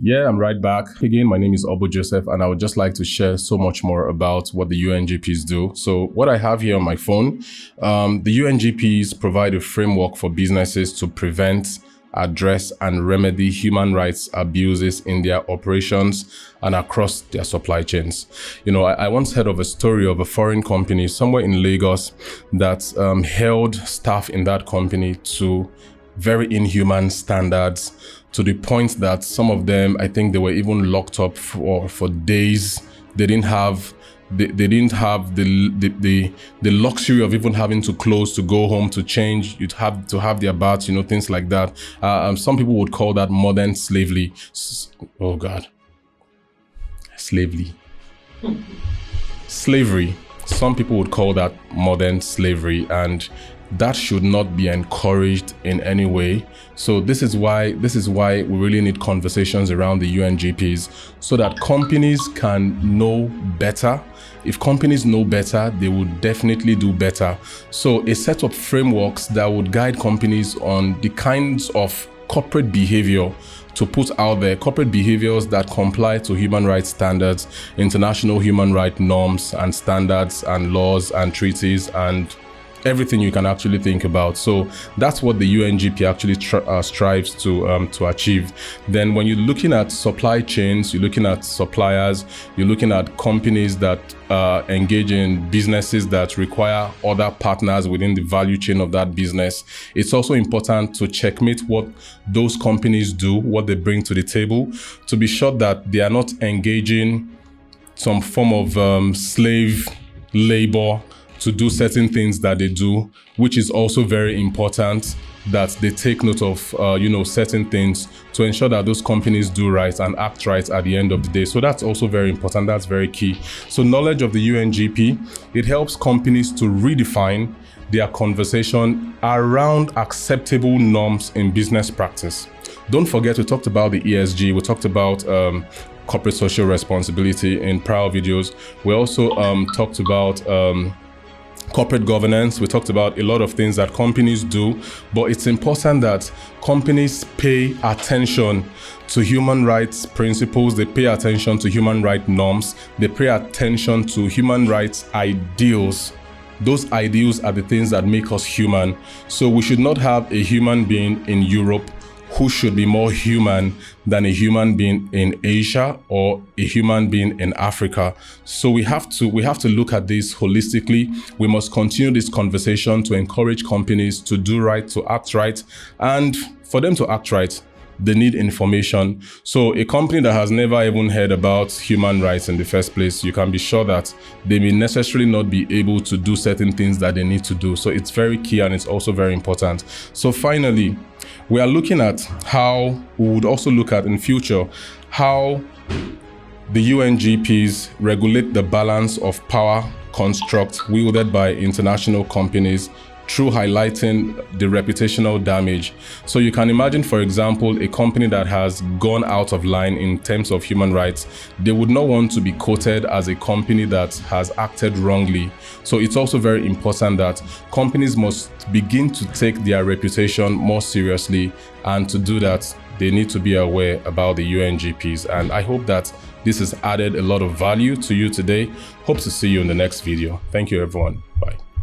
Yeah, I'm right back. Again, my name is Obo Joseph, and I would just like to share so much more about what the UNGPs do. So what I have here on my phone, the UNGPs provide a framework for businesses to prevent, address, and remedy human rights abuses in their operations and across their supply chains. You know, I once heard of a story of a foreign company somewhere in Lagos that held staff in that company to very inhuman standards, to the point that some of them, I think they were even locked up for days. They didn't have the luxury of even having to close to go home to change. You'd have to have their baths, you know, things like that. Some people would call that modern slavery. Oh God, slavery. Some people would call that modern slavery, and that should not be encouraged in any way. So this is why we really need conversations around the UNGPs, so that companies can know better. If companies know better, they would definitely do better. So a set of frameworks that would guide companies on the kinds of corporate behavior to put out there, corporate behaviors that comply to human rights standards, international human rights norms and standards and laws and treaties and everything you can actually think about. So that's what the UNGP actually strives to achieve. Then when you're looking at supply chains, you're looking at suppliers, you're looking at companies that engage in businesses that require other partners within the value chain of that business. It's also important to checkmate what those companies do, what they bring to the table, to be sure that they are not engaging some form of slave labor to do certain things that they do, which is also very important, that they take note of certain things to ensure that those companies do right and act right at the end of the day. So that's also very important. That's very key. So knowledge of the UNGP, it helps companies to redefine their conversation around acceptable norms in business practice. Don't forget, we talked about the ESG, we talked about corporate social responsibility in prior videos. We also talked about corporate governance. We talked about a lot of things that companies do, but it's important that companies pay attention to human rights principles, they pay attention to human rights norms, they pay attention to human rights ideals. Those ideals are the things that make us human. So we should not have a human being in Europe who should be more human than a human being in Asia or a human being in Africa. So we have to look at this holistically. We must continue this conversation to encourage companies to do right, to act right. And for them to act right, they need information. So a company that has never even heard about human rights in the first place, you can be sure that they may necessarily not be able to do certain things that they need to do. So it's very key, and it's also very important. So finally, we are looking at how we would also look at in future how the UNGPs regulate the balance of power construct wielded by international companies through highlighting the reputational damage. So you can imagine, for example, a company that has gone out of line in terms of human rights, they would not want to be quoted as a company that has acted wrongly. So it's also very important that companies must begin to take their reputation more seriously, and to do that, they need to be aware about the UNGPs. And I hope that this has added a lot of value to you today. Hope to see you in the next video. Thank you, everyone. Bye.